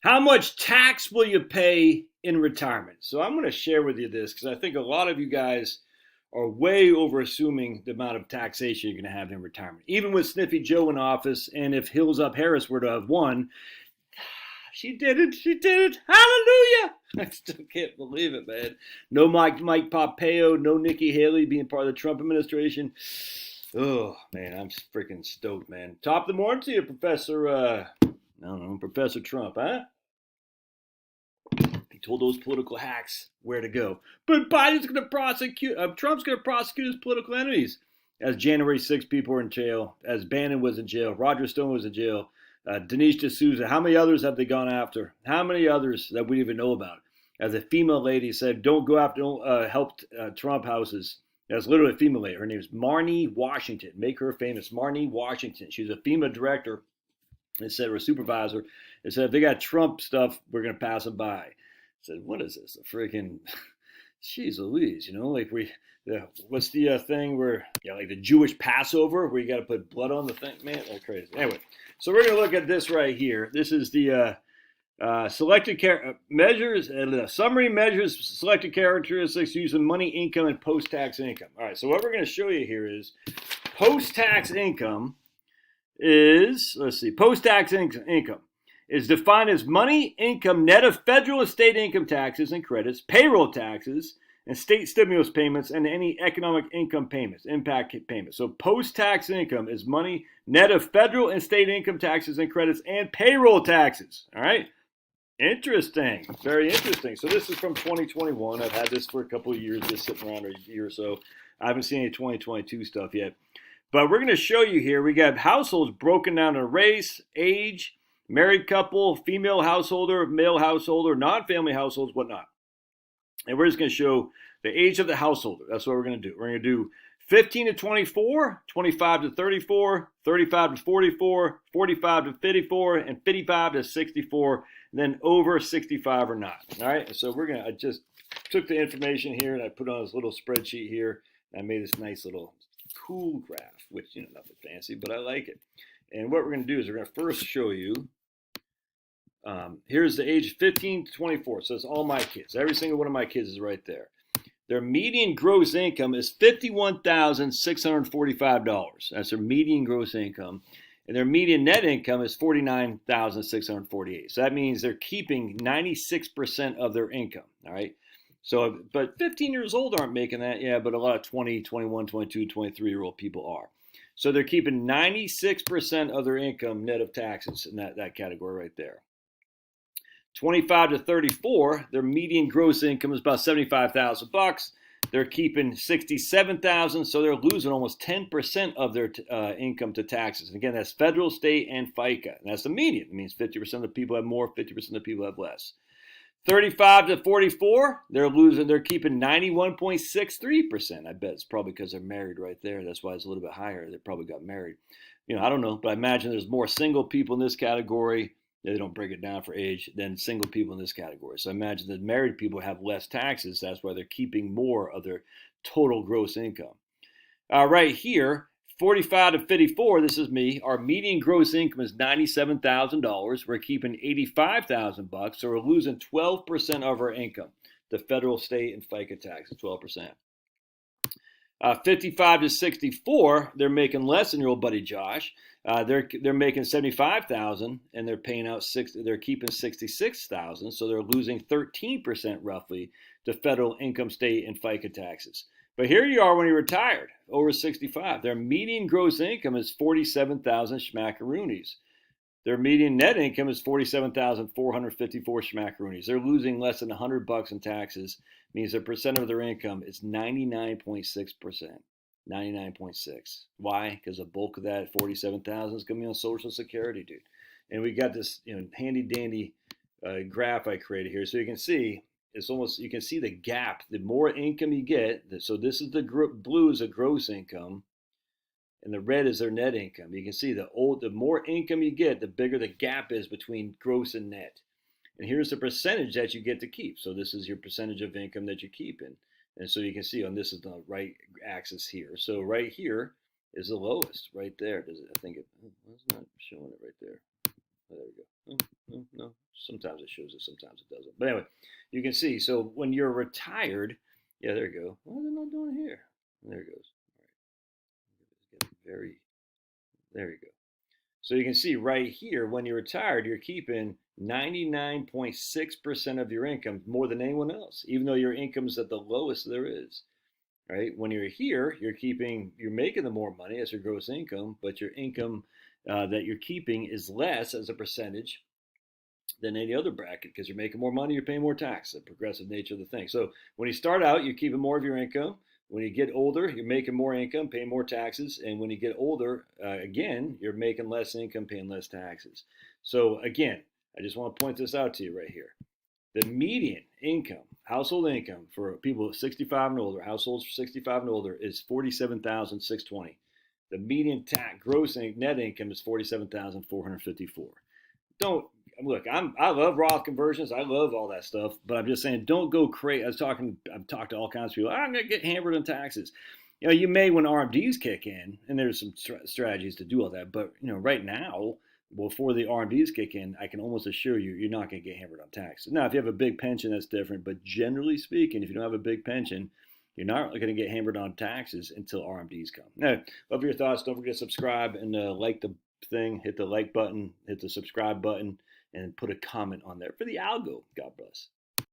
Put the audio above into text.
How much tax will you pay in retirement? So I'm going to share with you this because I think a lot of you guys are way over assuming the amount of taxation you're going to have in retirement. Even with Sniffy Joe in office, and if Hills Up Harris were to have won, she did it. She did it. Hallelujah. I still can't believe it, man. No Mike Pompeo, no Nikki Haley being part of the Trump administration. Oh, man, I'm freaking stoked, man. Top of the morning to you, Professor, I don't know, Professor Trump, huh? He told those political hacks where to go. But Biden's going to prosecute, Trump's going to prosecute his political enemies. As January 6 people were in jail, as Bannon was in jail, Roger Stone was in jail, Dinesh D'Souza. How many others have they gone after? How many others that we didn't even know about? As a female lady said, don't go after, don't help Trump houses. That's literally a female lady. Her name is Marnie Washington. Make her famous. Marnie Washington. She's a FEMA director. It said, or a supervisor. It said, if they got Trump stuff, we're going to pass them by. I said, what is this? A freaking, jeez Louise, you know, like what's the thing where, like the Jewish Passover where you got to put blood on the thing? Man, that's crazy. Anyway, so we're going to look at this right here. This is the selected measures, summary measures, selected characteristics using money, income, and post-tax income. All right, so what we're going to show you here is post-tax income is, post-tax income is defined as money, income, net of federal and state income taxes and credits, payroll taxes, and state stimulus payments, and any economic income payments, impact payments. So post-tax income is money, net of federal and state income taxes and credits, and payroll taxes. All right? Interesting. Very interesting. So this is from 2021. I've had this for a couple of years, just sitting around a year or so. I haven't seen any 2022 stuff yet. But we're going to show you here, we got households broken down to race, age, married couple, female householder, male householder, non-family households, whatnot. And we're just going to show the age of the householder. That's what we're going to do. We're going to do 15 to 24, 25 to 34, 35 to 44, 45 to 54, and 55 to 64, and then over 65 or not. All right, so we're going to, I just took the information here and I put on this little spreadsheet here. And I made this nice little cool graph, which, nothing fancy, but I like it. And what we're going to do is we're going to first show you, here's the age 15 to 24. So it's all my kids. Every single one of my kids is right there. Their median gross income is $51,645. That's their median gross income. And their median net income is $49,648. So that means they're keeping 96% of their income, all right? So, but 15 years old aren't making that, yeah, but a lot of 20, 21, 22, 23-year-old people are. So they're keeping 96% of their income net of taxes in that category right there. 25 to 34, their median gross income is about $75,000. They're keeping $67,000, so they're losing almost 10% of their income to taxes. And again, that's federal, state, and FICA. And that's the median. It means 50% of the people have more, 50% of the people have less. 35 to 44, they're keeping 91.63%. I bet it's probably because they're married right there. That's why it's a little bit higher. They probably got married. I don't know, but I imagine there's more single people in this category. They don't break it down for age than single people in this category. So I imagine that married people have less taxes. That's why they're keeping more of their total gross income. Right here, 45 to 54, this is me. Our median gross income is $97,000. We're keeping $85,000, so we're losing 12% of our income. The federal, state, and FICA taxes, 12%. 55 to 64, they're making less than your old buddy Josh. They're making $75,000, and they're paying out they're keeping $66,000, so they're losing 13% roughly to federal, income, state, and FICA taxes. But here you are when you're retired, over 65. Their median gross income is 47,000 schmackaroonies. Their median net income is 47,454 schmackaroonies. They're losing less than $100 in taxes. Means their percent of their income is 99.6%. 99.6. Why? Because the bulk of that 47,000 is going to be on Social Security, dude. And we got this, handy dandy graph I created here, so you can see. You can see the gap. The more income you get, so this is the blue is the gross income, and the red is their net income. You can see the more income you get, the bigger the gap is between gross and net. And here's the percentage that you get to keep. So this is your percentage of income that you keep in. And so you can see this is the right axis here. So right here is the lowest, right there. I think it's not showing it right there. Oh, there we go. No. Sometimes it shows it, sometimes it doesn't. But anyway, you can see. So when you're retired, yeah, there you go. What is it not doing here? There it goes. All right. Very. There you go. So you can see right here, when you're retired, you're keeping 99.6% of your income, more than anyone else, even though your income's at the lowest there is. Right? When you're here, you're making the more money as your gross income, but your income that you're keeping is less as a percentage than any other bracket because you're making more money, you're paying more tax, the progressive nature of the thing. So when you start out, you're keeping more of your income. When you get older, you're making more income, paying more taxes. And when you get older, again, you're making less income, paying less taxes. So again, I just want to point this out to you right here. The median income, household income for people 65 and older, households 65 and older, is 47,620. The median gross net income is 47,454. Don't look. I love Roth conversions. I love all that stuff. But I'm just saying, don't go crazy. I've talked to all kinds of people. I'm gonna get hammered on taxes. You may when RMDs kick in, and there's some strategies to do all that. But right now, before the RMDs kick in, I can almost assure you, you're not going to get hammered on taxes. Now, if you have a big pension, that's different. But generally speaking, if you don't have a big pension, you're not going to get hammered on taxes until RMDs come. Now, love your thoughts. Don't forget to subscribe and like the thing. Hit the like button, hit the subscribe button, and put a comment on there for the algo. God bless.